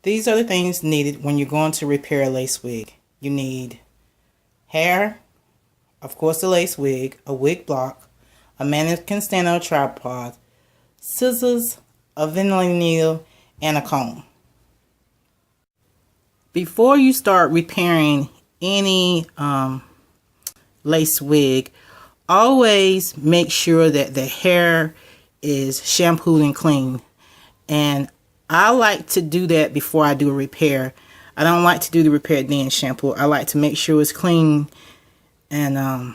These are the things needed when you're going to repair a lace wig. You need hair, of course the lace wig, a wig block, a mannequin stand on a tripod, scissors, a ventilating needle, and a comb. Before you start repairing any lace wig, always make sure that the hair is shampooed and clean. And I like to do that before I do a repair. I don't like to do the repair then shampoo. I like to make sure it's clean and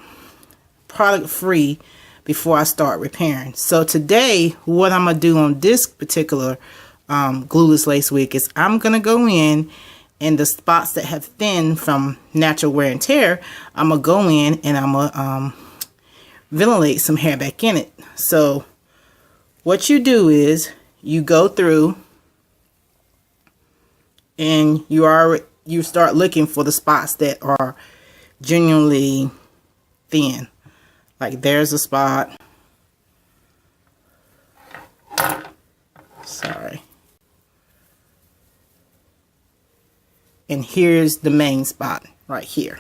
product free before I start repairing. So today, what I'm going to do on this particular glueless lace wig is I'm going to go in and the spots that have thinned from natural wear and tear, I'm going to go in and I'm going to ventilate some hair back in it. So what you do is you go through and you start looking for the spots that are genuinely thin. Like there's a spot. Sorry. And here's the main spot right here.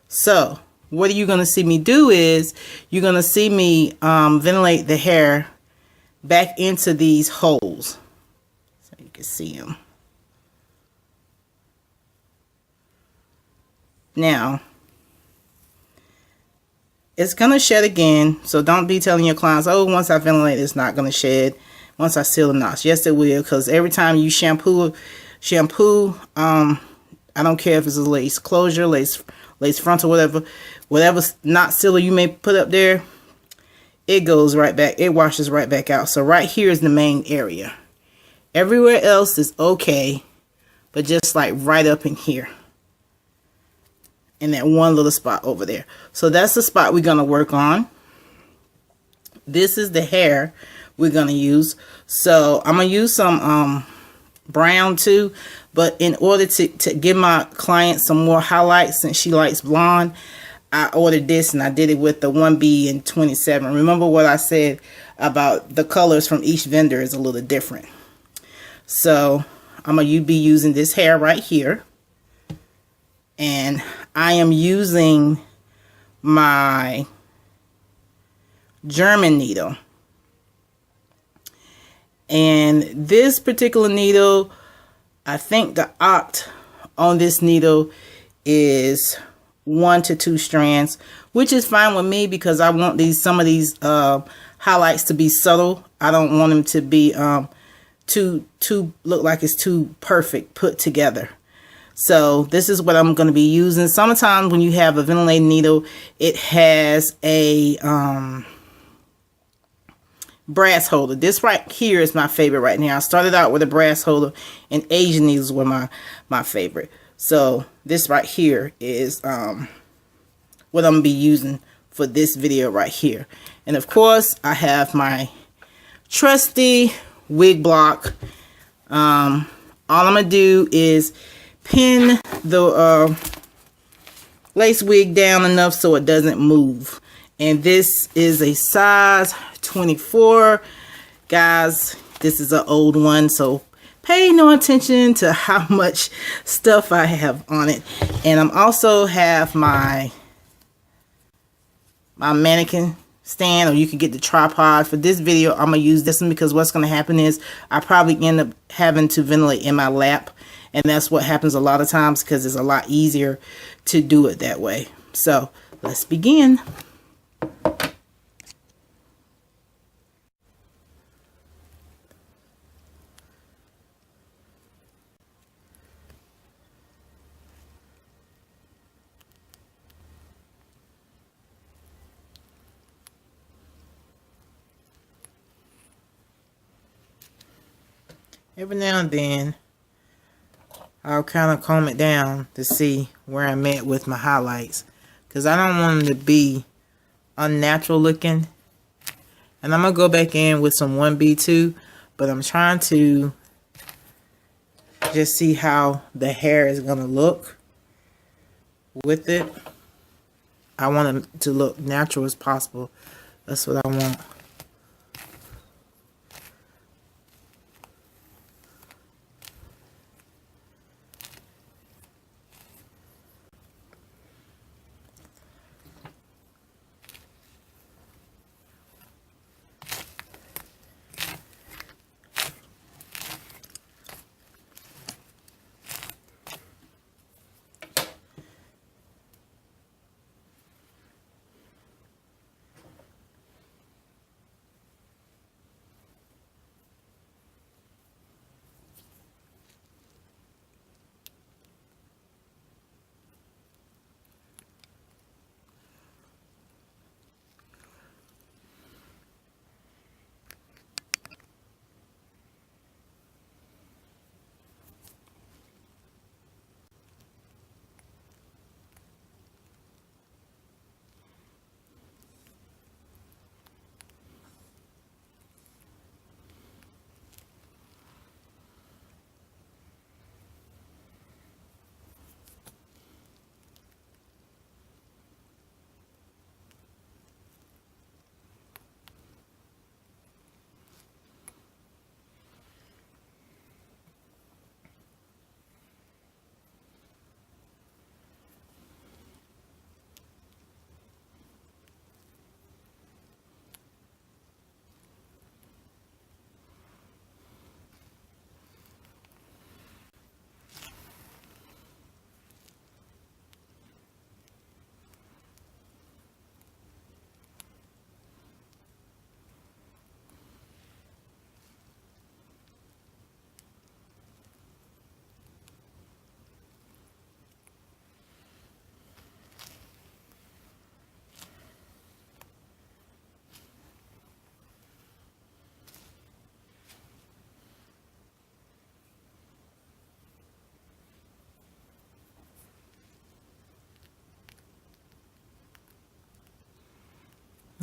So what you're going to see me do is you're going to see me ventilate the hair back into these holes so you can see them. Now it's going to shed again, so don't be telling your clients, oh, once I ventilate it's not going to shed. Once I seal the knots, yes it will, because every time you shampoo, I don't care if it's a lace closure, lace frontal, whatever knot sealer you may put up there, it goes right back, it washes right back out. So right here is the main area. Everywhere else is okay, but just like right up in here, in that one little spot over there. So that's the spot we're going to work on. This is the hair we're going to use. So I'm going to use some brown too, but in order to give my client some more highlights, since she likes blonde, I ordered this and I did it with the 1B and 27. Remember what I said about the colors from each vendor is a little different. So I'm going to be using this hair right here. And I am using my German needle. And this particular needle, I think the oct on this needle is 1 to 2 strands, which is fine with me because I want some of these highlights to be subtle. I don't want them to be too look like it's too perfect put together. So this is what I'm going to be using. Sometimes when you have a ventilated needle, it has a brass holder. This right here is my favorite right now. I started out with a brass holder, and Asian needles were my favorite. So this right here is what I'm going to be using for this video right here. And of course, I have my trusty wig block. All I'm going to do is pin the lace wig down enough so it doesn't move. And this is a size 24. Guys, this is an old one, so pay no attention to how much stuff I have on it. And I'm also have my mannequin stand, or you can get the tripod. For this video, I'm going to use this one because what's going to happen is I probably end up having to ventilate in my lap. And that's what happens a lot of times because it's a lot easier to do it that way. So let's begin. Every now and then, I'll kind of comb it down to see where I'm at with my highlights, because I don't want them to be unnatural looking. And I'm going to go back in with some 1B2, but I'm trying to just see how the hair is going to look with it. I want it to look natural as possible. That's what I want.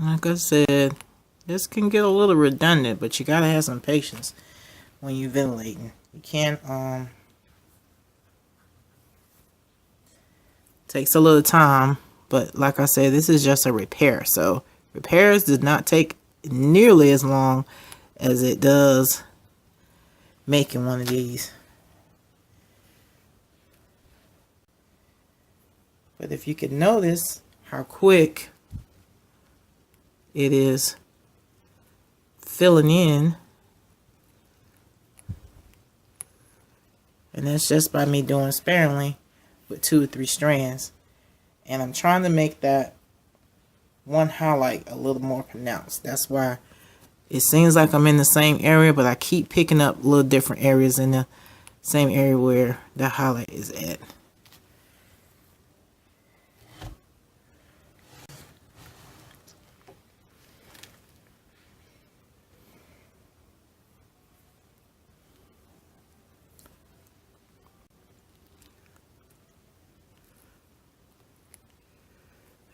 Like I said, this can get a little redundant, but you gotta have some patience when you're ventilating. You can't, takes a little time, but like I said, this is just a repair. So repairs does not take nearly as long as it does making one of these. But if you could notice how quick it is filling in, and that's just by me doing sparingly with 2 or 3 strands. And I'm trying to make that one highlight a little more pronounced. That's why it seems like I'm in the same area, but I keep picking up little different areas in the same area where the highlight is at.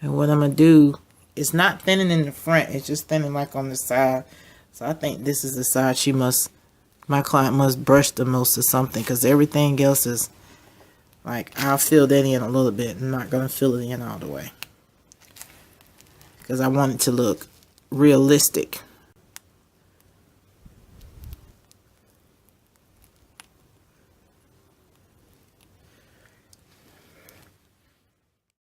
And what I'm going to do is not thinning in the front. It's just thinning like on the side. So I think this is the side my client must brush the most or something. Because everything else is like, I'll fill that in a little bit. I'm not going to fill it in all the way. Because I want it to look realistic.